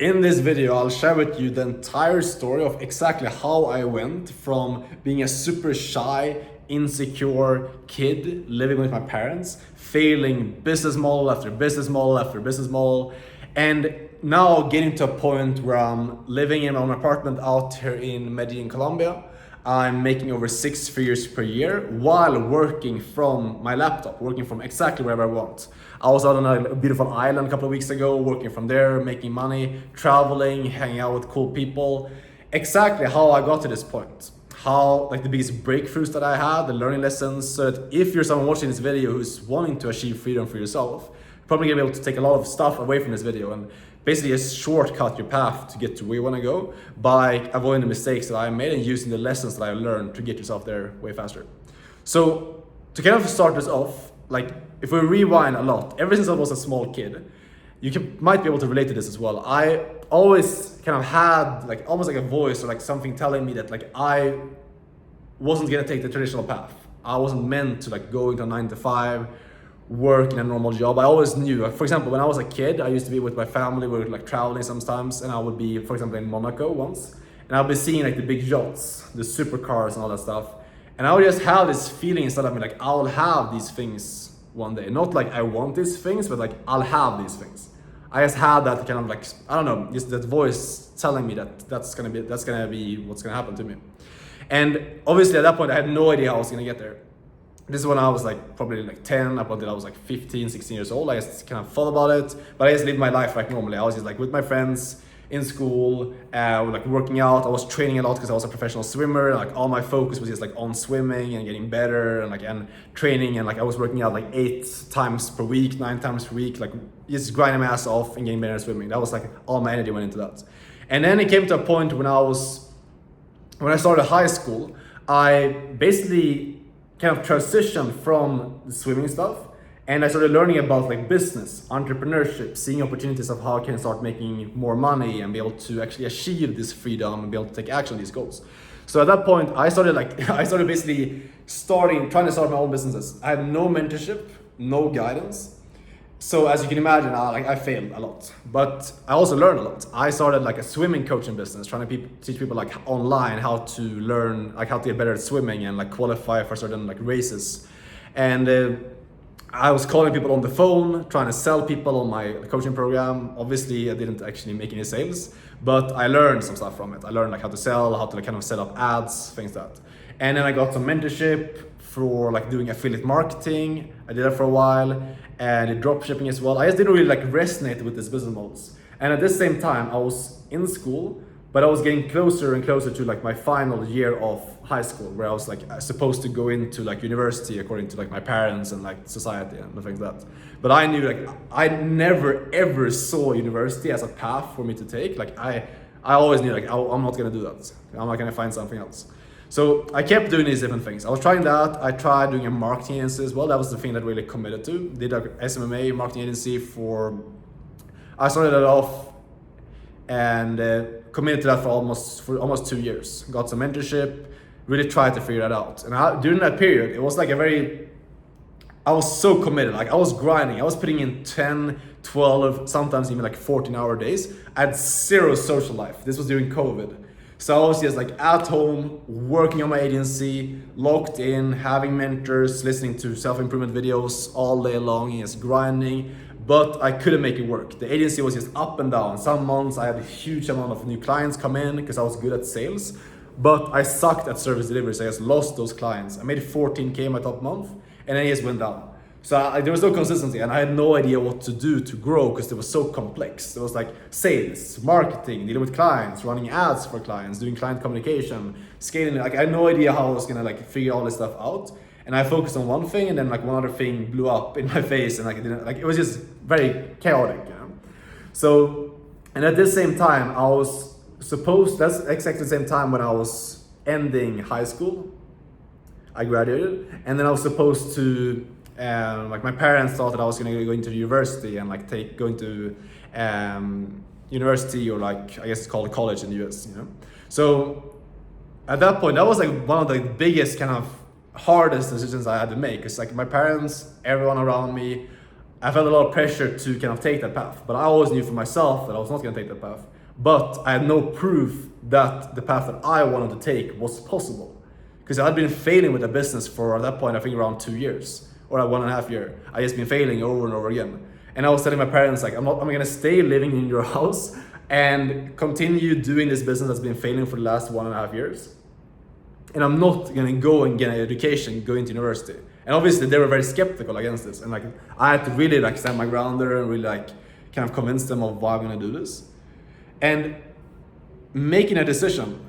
In this video, I'll share with you the entire story of exactly how I went from being a super shy, insecure kid living with my parents, failing business model after business model after business model, and now getting to a point where I'm living in an apartment out here in Medellin, Colombia. I'm making over 6 figures per year while working from my laptop, working from exactly wherever I want. I was out on a beautiful island a couple of weeks ago, working from there, making money, traveling, hanging out with cool people. Exactly how I got to this point. How, like, the biggest breakthroughs that I had, the learning lessons, so that if you're someone watching this video who's wanting to achieve freedom for yourself, you're probably gonna be able to take a lot of stuff away from this video and basically just shortcut your path to get to where you want to go by avoiding the mistakes that I made and using the lessons that I learned to get yourself there way faster. So to kind of start this off, like, if we rewind a lot, ever since I was a small kid, might be able to relate to this as well. I always kind of had like almost like a voice or like something telling me that like I wasn't gonna take the traditional path. I wasn't meant to like go into a 9 to 5, work in a normal job. I always knew, for example, when I was a kid, I used to be with my family, we were like traveling sometimes, and I would be, for example, in Monaco once, and I'll be seeing like the big yachts, the supercars and all that stuff. And I would just have this feeling inside of me, like I'll have these things one day. Not like I want these things, but like I'll have these things. I just had that kind of like, I don't know, just that voice telling me that that's gonna be what's gonna happen to me. And obviously at that point, I had no idea how I was gonna get there. This is when I was like probably like 10 up until I was like 15, 16 years old. I just kind of thought about it, but I just lived my life like normally. I was just like with my friends in school, like working out. I was training a lot because I was a professional swimmer. Like all my focus was just like on swimming and getting better and training. And like I was working out like 8 times per week, 9 times per week, like just grinding my ass off and getting better at swimming. That was like all my energy went into that. And then it came to a point when I started high school, I basically kind of transitioned from the swimming stuff, and I started learning about like business, entrepreneurship, seeing opportunities of how I can start making more money and be able to actually achieve this freedom and be able to take action on these goals. So at that point, I started basically trying to start my own businesses. I had no mentorship, no guidance. So as you can imagine, I failed a lot, but I also learned a lot. I started like a swimming coaching business, trying to teach people like online how to learn, like how to get better at swimming and like qualify for certain like races. And I was calling people on the phone, trying to sell people on my coaching program. Obviously, I didn't actually make any sales, but I learned some stuff from it. I learned like how to sell, how to like kind of set up ads, things like that. And then I got some mentorship for like doing affiliate marketing. I did that for a while, and drop shipping as well. I just didn't really like resonate with these business models. And at the same time, I was in school, but I was getting closer and closer to like my final year of high school, where I was like supposed to go into like university according to like my parents and like society and things like that. But I knew like I never ever saw university as a path for me to take. Like I always knew like I'm not gonna do that. I'm not gonna find something else. So I kept doing these different things. I was trying that. I tried doing a marketing agency as well. That was the thing that really committed to. Did a SMMA marketing agency I started it off and committed to that for almost 2 years. Got some mentorship, really tried to figure that out. And during that period, it was like I was so committed. Like I was grinding. I was putting in 10, 12, sometimes even like 14-hour days. I had zero social life. This was during COVID. So I was just like at home, working on my agency, locked in, having mentors, listening to self-improvement videos all day long, just grinding, but I couldn't make it work. The agency was just up and down. Some months I had a huge amount of new clients come in because I was good at sales, but I sucked at service delivery, so I just lost those clients. I made 14K my top month, and then it just went down. So there was no consistency, and I had no idea what to do to grow because it was so complex. It was like sales, marketing, dealing with clients, running ads for clients, doing client communication, scaling. Like I had no idea how I was gonna like figure all this stuff out. And I focused on one thing, and then like one other thing blew up in my face, and it was just very chaotic, you know. So, and at this same time, that's exactly the same time when I was ending high school. I graduated, and then I was supposed to. Like my parents thought that I was gonna go into university and like go into university, or like I guess it's called college in the US, you know. So at that point, that was like one of the biggest kind of hardest decisions I had to make. It's like my parents, everyone around me, I felt a lot of pressure to kind of take that path, but I always knew for myself that I was not going to take that path. But I had no proof that the path that I wanted to take was possible, because I had been failing with the business for, at that point, I think around 2 years or 1.5 years. I just been failing over and over again. And I was telling my parents, like, I'm gonna stay living in your house and continue doing this business that's been failing for the last 1.5 years. And I'm not gonna go and get an education, go into university. And obviously they were very skeptical against this. And like, I had to really like stand my ground there and really like kind of convince them of why I'm gonna do this. And making a decision,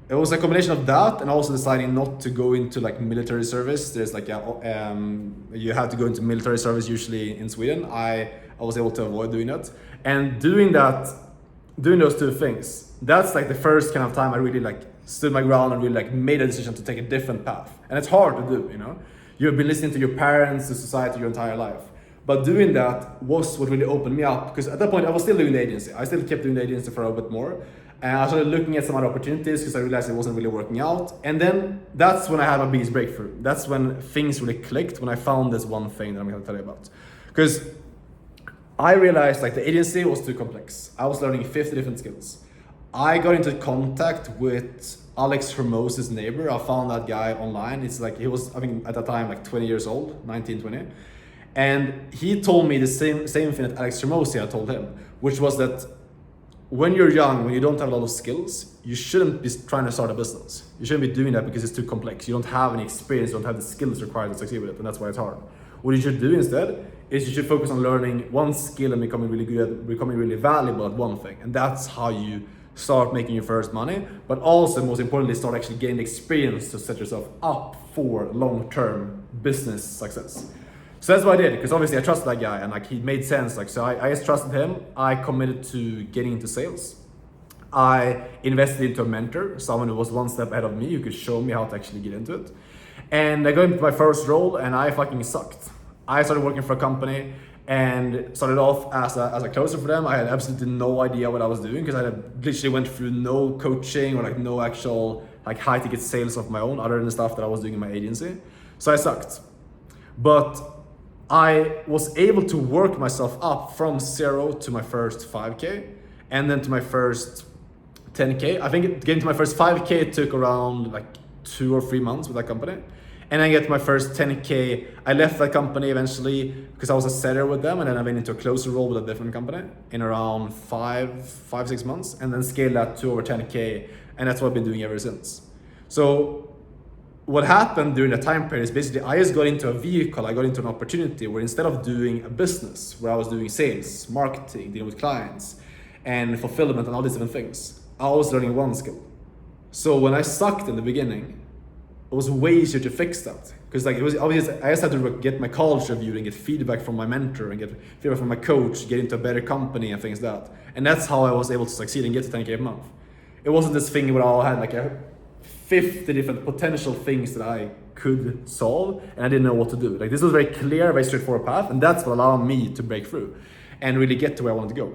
it was a combination of that and also deciding not to go into like military service. There's like you have to go into military service usually in Sweden. I was able to avoid doing that. And doing those two things, that's like the first kind of time I really like stood my ground and really like made a decision to take a different path. And it's hard to do, you know? You've been listening to your parents, to society your entire life. But doing that was what really opened me up, because at that point I was still doing the agency. I still kept doing the agency for a bit more. And I started looking at some other opportunities because I realized it wasn't really working out. And then that's when I had my biggest breakthrough. That's when things really clicked, when I found this one thing that I'm gonna tell you about. Because I realized like the agency was too complex. I was learning 50 different skills. I got into contact with Alex Hormoz's neighbor. I found that guy online. It's like, he was, I mean, at that time, like 20 years old, 19, 20. And he told me the same thing that Alex Hormozi had told him, which was that when you're young, when you don't have a lot of skills, you shouldn't be trying to start a business. You shouldn't be doing that because it's too complex. You don't have any experience, you don't have the skills required to succeed with it, and that's why it's hard. What you should do instead is you should focus on learning one skill and becoming really good, becoming really valuable at one thing. And that's how you start making your first money, but also most importantly, start actually getting the experience to set yourself up for long-term business success. So that's what I did, because obviously I trusted that guy and like he made sense. Like, so I just trusted him. I committed to getting into sales. I invested into a mentor, someone who was one step ahead of me, who could show me how to actually get into it. And I got into my first role and I fucking sucked. I started working for a company and started off as a closer for them. I had absolutely no idea what I was doing because I had literally went through no coaching or like no actual like high ticket sales of my own, other than the stuff that I was doing in my agency. So I sucked. But I was able to work myself up from 0 to my first 5K and then to my first 10K. I think getting to my first 5K took around like 2 or 3 months with that company. And I get my first 10K. I left that company eventually because I was a setter with them, and then I went into a closer role with a different company in around 5-6 months, and then scaled that to over 10K. And that's what I've been doing ever since. So what happened during that time period is basically I just got into a vehicle, I got into an opportunity where instead of doing a business where I was doing sales, marketing, dealing with clients, and fulfillment and all these different things, I was learning one skill. So when I sucked in the beginning, it was way easier to fix that. Because like it was obvious, I just had to get my college reviewed and get feedback from my mentor and get feedback from my coach, get into a better company and things like that. And that's how I was able to succeed and get to 10K a month. It wasn't this thing where I had like 50 different potential things that I could solve and I didn't know what to do. Like this was very clear, very straightforward path, and that's what allowed me to break through and really get to where I wanted to go.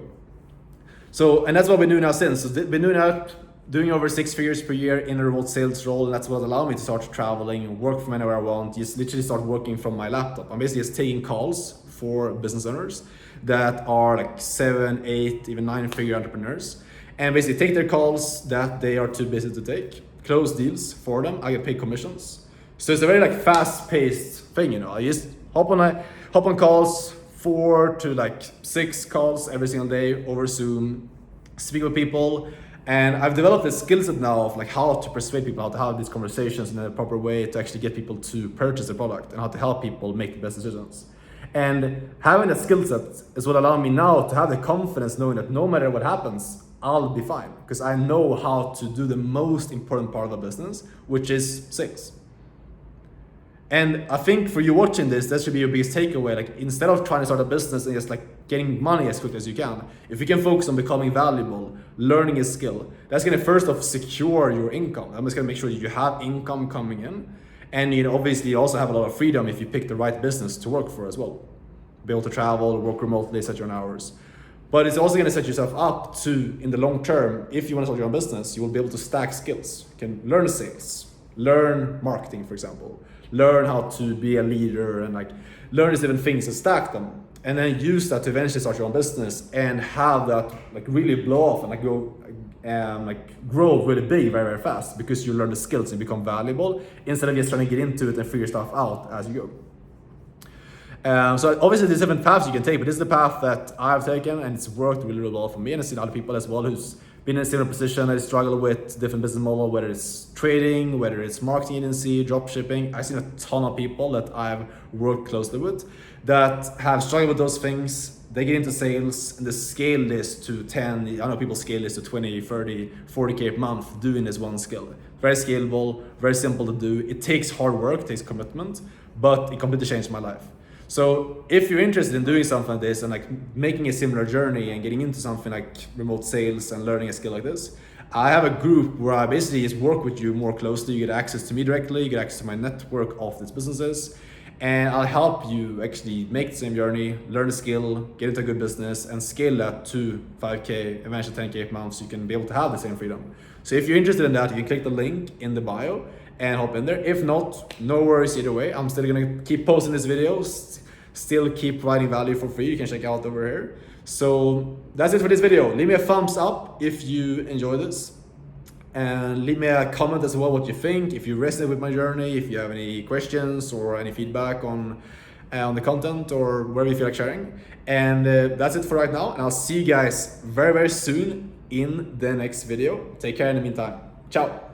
So, and that's what I've been doing now since. So been doing that, doing over 6 figures per year in a remote sales role, and that's what allowed me to start traveling and work from anywhere I want. Just literally start working from my laptop. I'm basically just taking calls for business owners that are like 7, 8, even 9-figure entrepreneurs, and basically take their calls that they are too busy to take, close deals for them. I get paid commissions. So it's a very like fast-paced thing, you know. I just hop on calls, 4 to like 6 calls every single day over Zoom, speak with people. And I've developed this skill set now of like how to persuade people, how to have these conversations in a proper way to actually get people to purchase the product and how to help people make the best decisions. And having that skill set is what allowed me now to have the confidence knowing that no matter what happens, I'll be fine, because I know how to do the most important part of the business, which is sales. And I think for you watching this, that should be your biggest takeaway. Like instead of trying to start a business and just like getting money as quickly as you can, if you can focus on becoming valuable, learning a skill, that's gonna first off secure your income. I'm just gonna make sure that you have income coming in. And you know, obviously you also have a lot of freedom if you pick the right business to work for as well. Be able to travel, work remotely, set your own hours. But it's also gonna set yourself up to, in the long term, if you wanna start your own business, you will be able to stack skills. You can learn sales, learn marketing, for example, learn how to be a leader and like learn these different things and stack them, and then use that to eventually start your own business and have that like really blow off and like go grow really big very, very fast, because you learn the skills and become valuable instead of just trying to get into it and figure stuff out as you go. So obviously there's different paths you can take, but this is the path that I've taken, and it's worked really, really well for me. And I've seen other people as well who's been in a similar position that struggle with different business model, whether it's trading, whether it's marketing agency, drop shipping. I've seen a ton of people that I've worked closely with that have struggled with those things. They get into sales and they scale this to 10, I know people scale this to 20, 30, 40K a month doing this one skill. Very scalable, very simple to do. It takes hard work, it takes commitment, but it completely changed my life. So if you're interested in doing something like this and like making a similar journey and getting into something like remote sales and learning a skill like this, I have a group where I basically just work with you more closely. You get access to me directly, you get access to my network of these businesses, and I'll help you actually make the same journey, learn the skill, get into a good business, and scale that to 5K, eventually 10K a month, so you can be able to have the same freedom. So if you're interested in that, you can click the link in the bio and hop in there. If not, no worries either way. I'm still gonna keep posting these videos, still keep providing value for free. You can check out over here. So that's it for this video. Leave me a thumbs up if you enjoy this, and leave me a comment as well what you think, if you resonate with my journey, if you have any questions or any feedback on the content or wherever you feel like sharing. And that's it for right now, and I'll see you guys very, very soon in the next video. Take care in the meantime. Ciao.